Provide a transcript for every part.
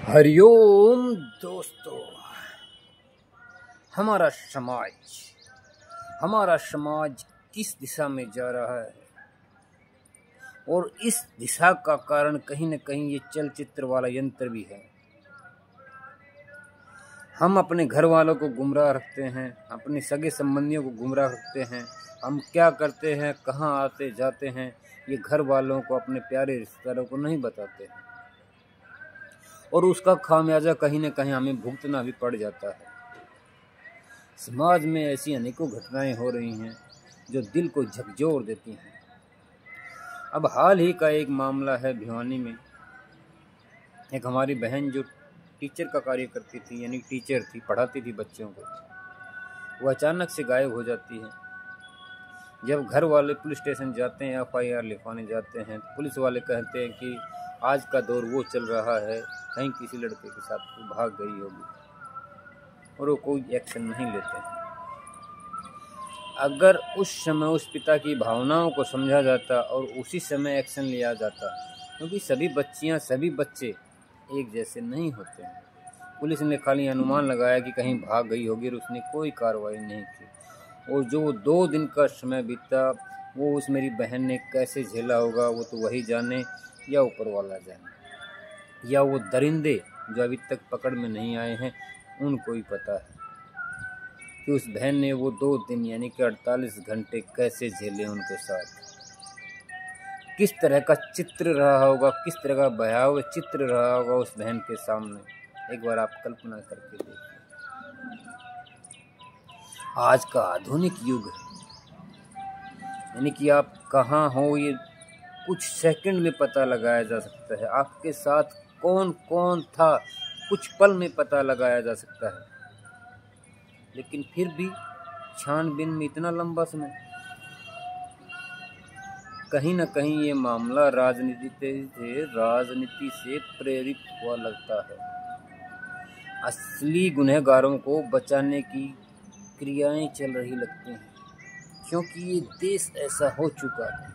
हरिओम दोस्तों। हमारा समाज किस दिशा में जा रहा है और इस दिशा का कारण कहीं न कहीं ये चलचित्र वाला यंत्र भी है। हम अपने घर वालों को गुमराह रखते हैं, अपने सगे संबंधियों को गुमराह रखते हैं। हम क्या करते हैं, कहाँ आते जाते हैं, ये घर वालों को, अपने प्यारे रिश्तेदारों को नहीं बताते हैं और उसका खामियाजा कहीं न कहीं हमें भुगतना भी पड़ जाता है। समाज में ऐसी अनेकों घटनाएं हो रही हैं जो दिल को झकझोर देती हैं। अब हाल ही का एक मामला है भिवानी में। एक हमारी बहन जो टीचर का कार्य करती थी, यानी टीचर थी, पढ़ाती थी बच्चों को, वो अचानक से गायब हो जाती है। जब घर वाले पुलिस स्टेशन जाते हैं, FIR लिखवाने जाते हैं, पुलिस वाले कहते हैं कि आज का दौर वो चल रहा है, कहीं किसी लड़के के साथ वो भाग गई होगी, और वो कोई एक्शन नहीं लेते हैं। अगर उस समय उस पिता की भावनाओं को समझा जाता और उसी समय एक्शन लिया जाता, क्योंकि सभी बच्चियां, सभी बच्चे एक जैसे नहीं होते हैं। पुलिस ने खाली अनुमान लगाया कि कहीं भाग गई होगी और उसने कोई कार्रवाई नहीं की। और जो 2 दिन का समय बीता, वो उस मेरी बहन ने कैसे झेला होगा वो तो वही जाने, या ऊपर वाला जाने, या वो दरिंदे जो अभी तक पकड़ में नहीं आए हैं उनको ही पता है कि उस बहन ने वो 2 दिन यानी कि 48 घंटे कैसे झेले उनके साथ। किस तरह का चित्र रहा होगा, किस तरह का भयावह चित्र रहा होगा उस बहन के सामने। एक बार आप कल्पना करके देखिए। आज का आधुनिक युग है, यानी कि आप कहाँ हो ये कुछ सेकंड में पता लगाया जा सकता है। आपके साथ कौन कौन था कुछ पल में पता लगाया जा सकता है। लेकिन फिर भी छानबीन में इतना लंबा समय। कहीं न कहीं ये मामला राजनीति से प्रेरित हुआ लगता है। असली गुनहगारों को बचाने की क्रियाएं चल रही लगती हैं, क्योंकि ये देश ऐसा हो चुका है।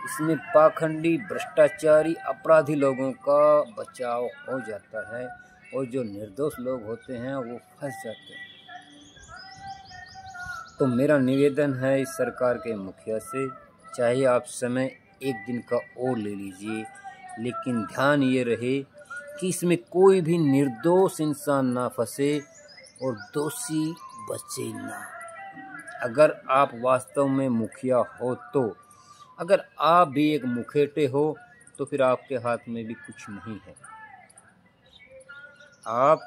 इसमें पाखंडी, भ्रष्टाचारी, अपराधी लोगों का बचाव हो जाता है और जो निर्दोष लोग होते हैं वो फंस जाते हैं। तो मेरा निवेदन है इस सरकार के मुखिया से, चाहे आप समय 1 दिन का और ले लीजिए, लेकिन ध्यान ये रहे कि इसमें कोई भी निर्दोष इंसान ना फंसे और दोषी बचे ना। अगर आप वास्तव में मुखिया हो तो, अगर आप भी एक मुखेटे हो तो फिर आपके हाथ में भी कुछ नहीं है। आप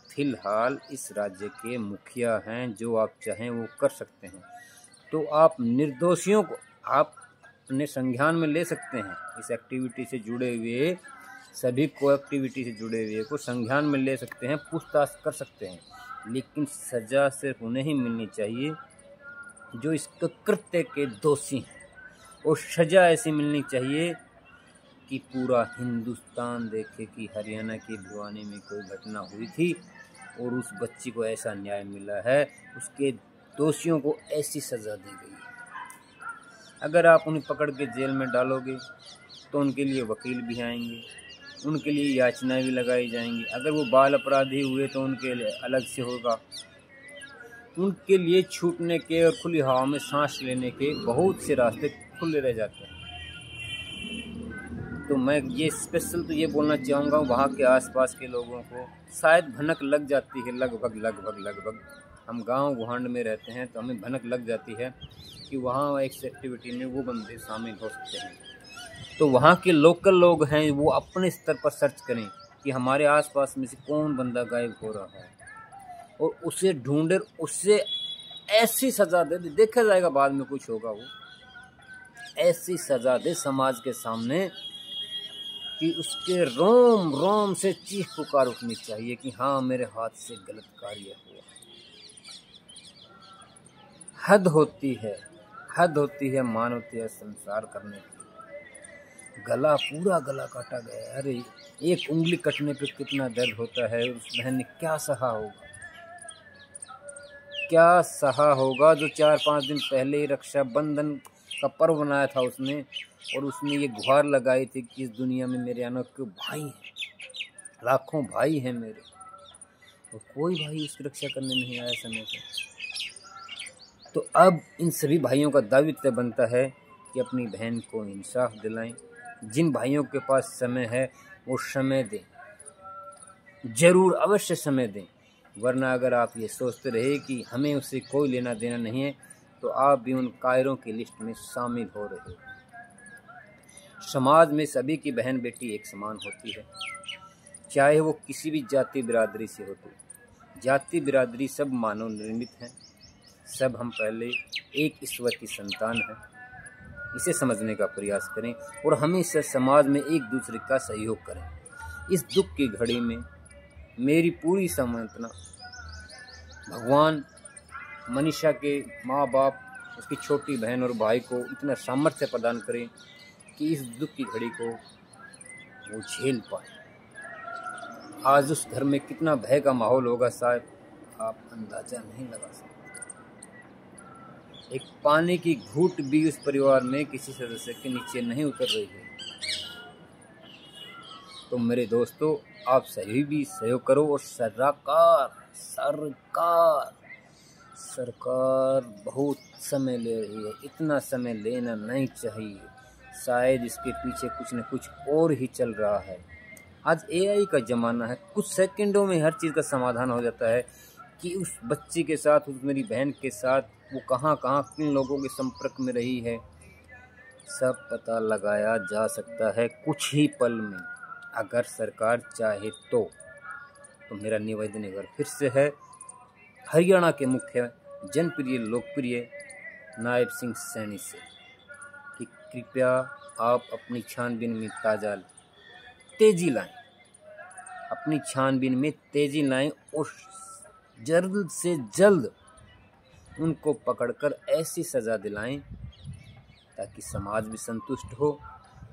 फिलहाल इस राज्य के मुखिया हैं, जो आप चाहें वो कर सकते हैं। तो आप निर्दोषियों को आप अपने संज्ञान में ले सकते हैं। इस एक्टिविटी से जुड़े हुए सभी को, एक्टिविटी से जुड़े हुए को संज्ञान में ले सकते हैं, पूछताछ कर सकते हैं। लेकिन सज़ा सिर्फ उन्हें ही मिलनी चाहिए जो इस कृत्य के दोषी हैं, और सज़ा ऐसी मिलनी चाहिए कि पूरा हिंदुस्तान देखे कि हरियाणा की भिवानी में कोई घटना हुई थी और उस बच्ची को ऐसा न्याय मिला है, उसके दोषियों को ऐसी सज़ा दी गई है। अगर आप उन्हें पकड़ के जेल में डालोगे तो उनके लिए वकील भी आएंगे, उनके लिए याचनाएं भी लगाई जाएंगी। अगर वो बाल अपराधी हुए तो उनके लिए अलग से होगा। उनके लिए छूटने के और खुली हवा में सांस लेने के बहुत से रास्ते खुले रह जाते हैं। तो मैं ये स्पेशल तो ये बोलना चाहूँगा वहाँ के आसपास के लोगों को, शायद भनक लग जाती है, लगभग हम गांव गुहांड में रहते हैं तो हमें भनक लग जाती है कि वहाँ एक एक्टिविटी में वो बंदे शामिल हो सकते हैं। तो वहाँ के लोकल लोग हैं, वो अपने स्तर पर सर्च करें कि हमारे आसपास में से कौन बंदा गायब हो रहा है और उसे ढूंढे, उससे ऐसी सज़ा दे, देखा जाएगा बाद में कुछ होगा, वो ऐसी सज़ा दे समाज के सामने कि उसके रोम रोम से चीख पुकार उठनी चाहिए कि हाँ, मेरे हाथ से गलत कार्य हुआ। हद होती है मानवता संसार करने की। पूरा गला काटा गया। अरे एक उंगली कटने पे कितना दर्द होता है। उस बहन ने क्या सहा होगा जो 4-5 दिन पहले ही रक्षाबंधन का पर्व बनाया था उसने, और उसने ये गुहार लगाई थी कि इस दुनिया में मेरे अनोखे भाई हैं, लाखों भाई हैं मेरे, और कोई भाई उसकी रक्षा करने नहीं आया समय पर। तो अब इन सभी भाइयों का दायित्व बनता है कि अपनी बहन को इंसाफ दिलाएं। जिन भाइयों के पास समय है वो समय दें, जरूर अवश्य समय दें। वरना अगर आप ये सोचते रहे कि हमें उससे कोई लेना देना नहीं है, तो आप भी उन कायरों की लिस्ट में शामिल हो रहे हो। समाज में सभी की बहन बेटी एक समान होती है, चाहे वो किसी भी जाति बिरादरी से हो। तो जाति बिरादरी सब मानव निर्मित हैं, सब हम पहले एक ईश्वर की संतान हैं। इसे समझने का प्रयास करें और हमेशा समाज में एक दूसरे का सहयोग करें। इस दुख की घड़ी में मेरी पूरी समर्थना भगवान मनीषा के माँ बाप, उसकी छोटी बहन और भाई को इतना सामर्थ्य प्रदान करें कि इस दुख की घड़ी को वो झेल पाए। आज उस घर में कितना भय का माहौल होगा, शायद आप अंदाजा नहीं लगा सकते। एक पानी की घूंट भी उस परिवार में किसी सदस्य के नीचे नहीं उतर रही है। तो मेरे दोस्तों, आप सही भी सहयोग करो। और सरकार बहुत समय ले रही है। इतना समय लेना नहीं चाहिए। शायद इसके पीछे कुछ न कुछ और ही चल रहा है। आज AI का ज़माना है, कुछ सेकंडों में हर चीज़ का समाधान हो जाता है कि उस बच्ची के साथ, उस मेरी बहन के साथ वो कहाँ किन लोगों के संपर्क में रही है, सब पता लगाया जा सकता है कुछ ही पल में, अगर सरकार चाहे तो। मेरा निवेदन एक बार फिर से है हरियाणा के मुख्य जनप्रिय लोकप्रिय नायब सिंह सैनी से कि कृपया आप अपनी छानबीन में तेजी लाएं, अपनी छानबीन में तेजी लाएं और जल्द से जल्द उनको पकड़कर ऐसी सज़ा दिलाएं ताकि समाज भी संतुष्ट हो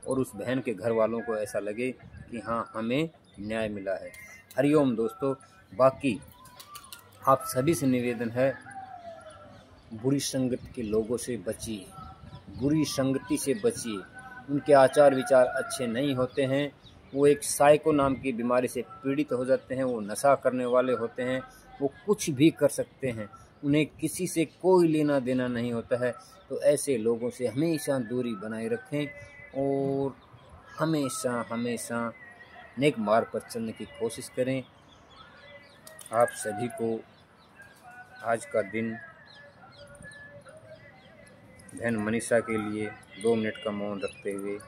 और उस बहन के घर वालों को ऐसा लगे कि हाँ, हमें न्याय मिला है। हरिओम दोस्तों। बाकी आप सभी से निवेदन है, बुरी संगत के लोगों से बचिए, बुरी संगति से बचिए। उनके आचार विचार अच्छे नहीं होते हैं। वो एक साइको नाम की बीमारी से पीड़ित हो जाते हैं। वो नशा करने वाले होते हैं। वो कुछ भी कर सकते हैं। उन्हें किसी से कोई लेना देना नहीं होता है। तो ऐसे लोगों से हमेशा दूरी बनाए रखें और हमेशा नेक मार्ग पर चलने की कोशिश करें। आप सभी को आज का दिन बहन मनीषा के लिए 2 मिनट का मौन रखते हुए